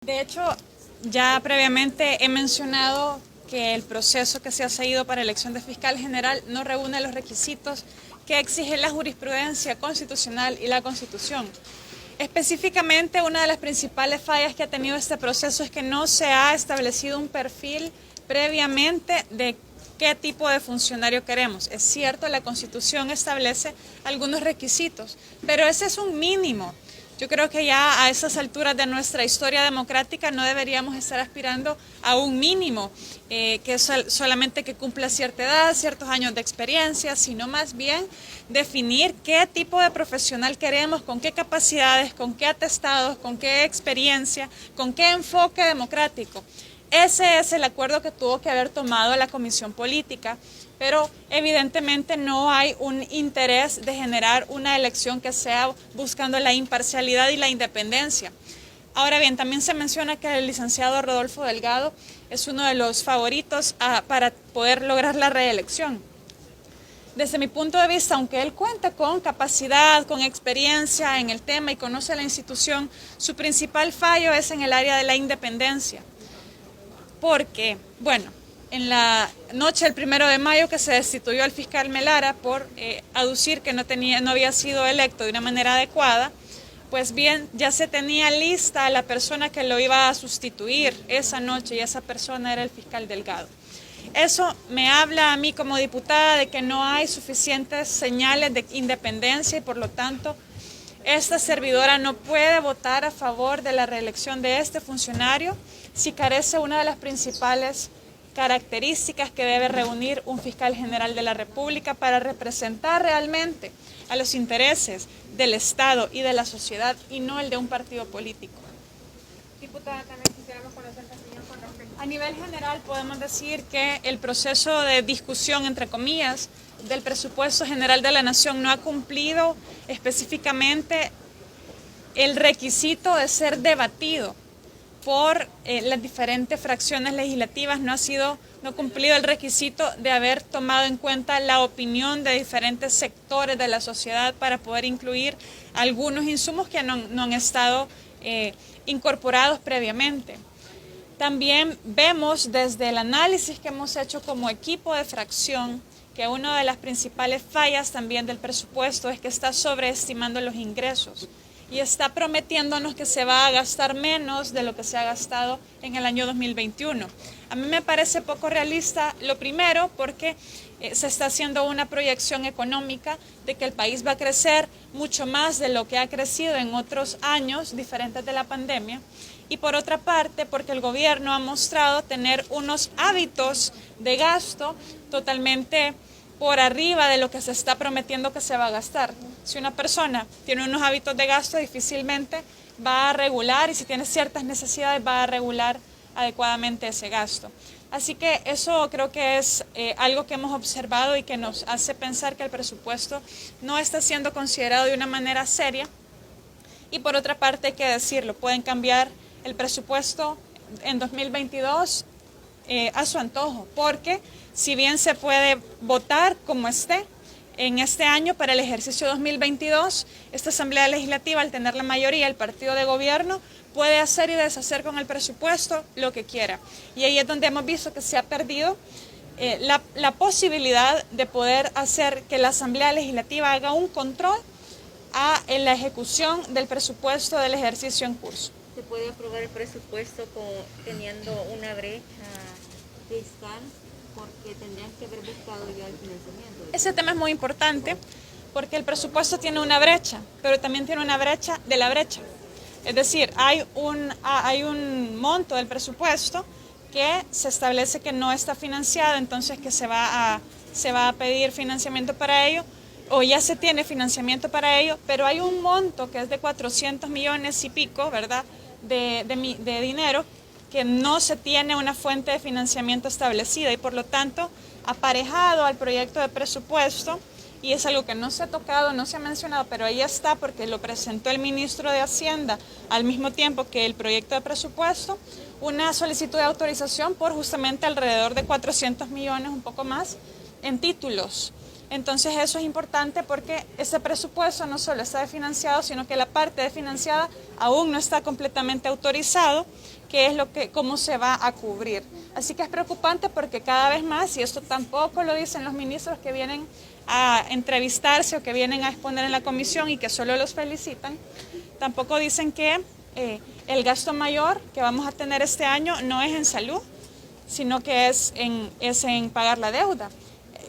De hecho, ya previamente he mencionado que el proceso que se ha seguido para elección de fiscal general no reúne los requisitos que exige la jurisprudencia constitucional y la Constitución. Específicamente, una de las principales fallas que ha tenido este proceso es que no se ha establecido un perfil previamente de qué tipo de funcionario queremos. Es cierto, la Constitución establece algunos requisitos, pero ese es un mínimo. Yo creo que ya a esas alturas de nuestra historia democrática no deberíamos estar aspirando a un mínimo, que es solamente que cumpla cierta edad, ciertos años de experiencia, sino más bien definir qué tipo de profesional queremos, con qué capacidades, con qué atestados, con qué experiencia, con qué enfoque democrático. Ese es el acuerdo que tuvo que haber tomado la Comisión Política, pero evidentemente no hay un interés de generar una elección que sea buscando la imparcialidad y la independencia. Ahora bien, también se menciona que el licenciado Rodolfo Delgado es uno de los favoritos para poder lograr la reelección. Desde mi punto de vista, aunque él cuenta con capacidad, con experiencia en el tema y conoce la institución, su principal fallo es en el área de la independencia. Porque, bueno, en la noche del 1 de mayo que se destituyó al fiscal Melara por aducir que no había sido electo de una manera adecuada, pues bien, ya se tenía lista a la persona que lo iba a sustituir esa noche y esa persona era el fiscal Delgado. Eso me habla a mí como diputada de que no hay suficientes señales de independencia y por lo tanto esta servidora no puede votar a favor de la reelección de este funcionario si carece una de las principales características que debe reunir un fiscal general de la República para representar realmente a los intereses del Estado y de la sociedad y no el de un partido político. Diputada, también quisiéramos conocer su opinión con respecto. A nivel general podemos decir que el proceso de discusión, entre comillas, del presupuesto general de la Nación no ha cumplido específicamente el requisito de ser debatido por las diferentes fracciones legislativas, no ha cumplido el requisito de haber tomado en cuenta la opinión de diferentes sectores de la sociedad para poder incluir algunos insumos que no han estado incorporados previamente. También vemos desde el análisis que hemos hecho como equipo de fracción que una de las principales fallas también del presupuesto es que está sobreestimando los ingresos y está prometiéndonos que se va a gastar menos de lo que se ha gastado en el año 2021. A mí me parece poco realista, lo primero, porque se está haciendo una proyección económica de que el país va a crecer mucho más de lo que ha crecido en otros años diferentes de la pandemia. Y por otra parte, porque el gobierno ha mostrado tener unos hábitos de gasto totalmente por arriba de lo que se está prometiendo que se va a gastar. Si una persona tiene unos hábitos de gasto, difícilmente va a regular y si tiene ciertas necesidades va a regular adecuadamente ese gasto. Así que eso creo que es algo que hemos observado y que nos hace pensar que el presupuesto no está siendo considerado de una manera seria. Y por otra parte, hay que decirlo, pueden cambiar el presupuesto en 2022 a su antojo, porque si bien se puede votar como esté en este año para el ejercicio 2022, esta Asamblea Legislativa, al tener la mayoría, el partido de gobierno, puede hacer y deshacer con el presupuesto lo que quiera. Y ahí es donde hemos visto que se ha perdido la posibilidad de poder hacer que la Asamblea Legislativa haga un control en la ejecución del presupuesto del ejercicio en curso. ¿Se puede aprobar el presupuesto teniendo una brecha fiscal? Porque tendrían que haber buscado ya el financiamiento. Ese tema es muy importante porque el presupuesto tiene una brecha, pero también tiene una brecha de la brecha. Es decir, hay un monto del presupuesto que se establece que no está financiado, entonces que se va a pedir financiamiento para ello, o ya se tiene financiamiento para ello, pero hay un monto que es de 400 millones y pico, ¿verdad?, de dinero, que no se tiene una fuente de financiamiento establecida y por lo tanto aparejado al proyecto de presupuesto, y es algo que no se ha tocado, no se ha mencionado, pero ahí está porque lo presentó el ministro de Hacienda al mismo tiempo que el proyecto de presupuesto, una solicitud de autorización por justamente alrededor de 400 millones, un poco más, en títulos. Entonces eso es importante porque ese presupuesto no solo está desfinanciado, sino que la parte desfinanciada aún no está completamente autorizado cómo se va a cubrir. Así que es preocupante porque cada vez más, y esto tampoco lo dicen los ministros que vienen a entrevistarse o que vienen a exponer en la comisión y que solo los felicitan, tampoco dicen que el gasto mayor que vamos a tener este año no es en salud, sino que es en pagar la deuda.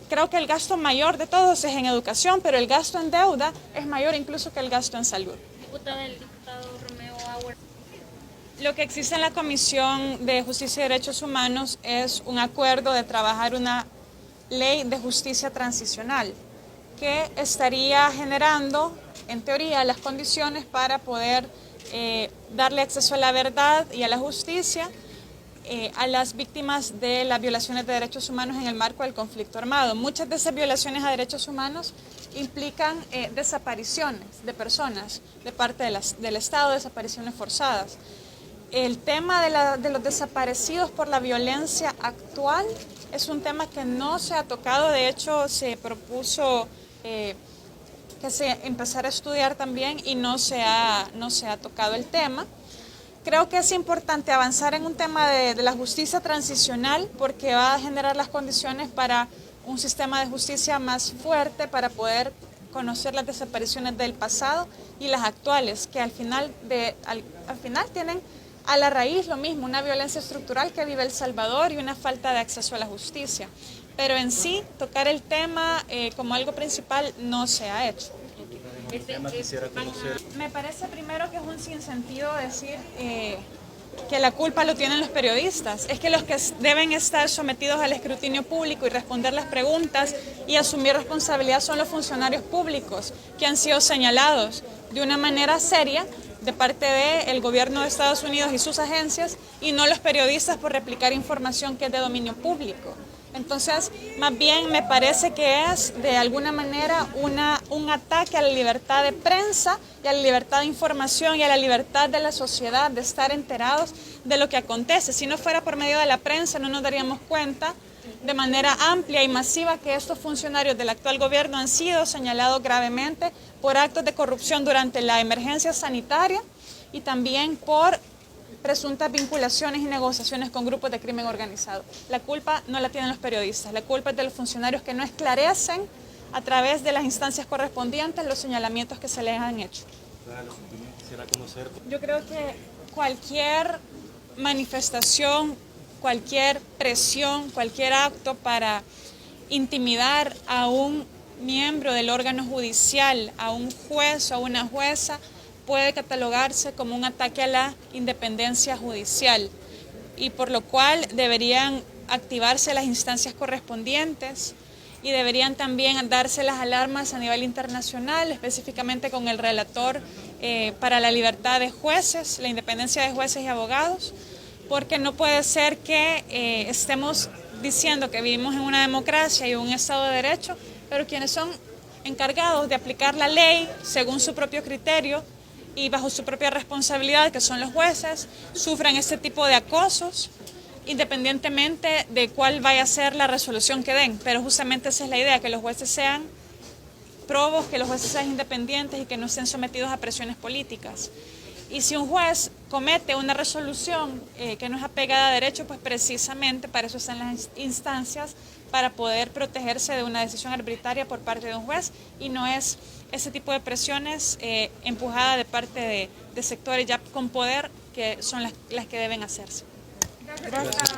Creo que el gasto mayor de todos es en educación, pero el gasto en deuda es mayor incluso que el gasto en salud. Diputada, el diputado Romeo Auer. Lo que existe en la Comisión de Justicia y Derechos Humanos es un acuerdo de trabajar una ley de justicia transicional que estaría generando, en teoría, las condiciones para poder darle acceso a la verdad y a la justicia a las víctimas de las violaciones de derechos humanos en el marco del conflicto armado. Muchas de esas violaciones a derechos humanos implican desapariciones de personas de parte del Estado, desapariciones forzadas. El tema de los desaparecidos por la violencia actual es un tema que no se ha tocado. De hecho, se propuso que se empezara a estudiar también y no se ha tocado el tema. Creo que es importante avanzar en un tema de la justicia transicional porque va a generar las condiciones para un sistema de justicia más fuerte, para poder conocer las desapariciones del pasado y las actuales, que al final tienen a la raíz lo mismo, una violencia estructural que vive El Salvador y una falta de acceso a la justicia. Pero en sí, tocar el tema como algo principal no se ha hecho. Me parece primero que es un sinsentido decir que la culpa lo tienen los periodistas. Es que los que deben estar sometidos al escrutinio público y responder las preguntas y asumir responsabilidad son los funcionarios públicos que han sido señalados de una manera seria de parte del gobierno de Estados Unidos y sus agencias y no los periodistas por replicar información que es de dominio público. Entonces, más bien me parece que es de alguna manera un ataque a la libertad de prensa y a la libertad de información y a la libertad de la sociedad de estar enterados de lo que acontece. Si no fuera por medio de la prensa no nos daríamos cuenta de manera amplia y masiva que estos funcionarios del actual gobierno han sido señalados gravemente por actos de corrupción durante la emergencia sanitaria y también por presuntas vinculaciones y negociaciones con grupos de crimen organizado. La culpa no la tienen los periodistas, la culpa es de los funcionarios que no esclarecen a través de las instancias correspondientes los señalamientos que se les han hecho. Yo creo que cualquier manifestación, cualquier presión, cualquier acto para intimidar a un miembro del órgano judicial, a un juez o a una jueza, puede catalogarse como un ataque a la independencia judicial y por lo cual deberían activarse las instancias correspondientes y deberían también darse las alarmas a nivel internacional, específicamente con el relator para la libertad de jueces, la independencia de jueces y abogados, porque no puede ser que estemos diciendo que vivimos en una democracia y un Estado de Derecho, pero quienes son encargados de aplicar la ley según su propio criterio y bajo su propia responsabilidad, que son los jueces, sufran este tipo de acosos, independientemente de cuál vaya a ser la resolución que den. Pero justamente esa es la idea, que los jueces sean probos, que los jueces sean independientes y que no estén sometidos a presiones políticas. Y si un juez comete una resolución que no es apegada a derecho, pues precisamente para eso están las instancias, para poder protegerse de una decisión arbitraria por parte de un juez, y no es ese tipo de presiones empujada de parte de sectores ya con poder que son las que deben hacerse. Gracias.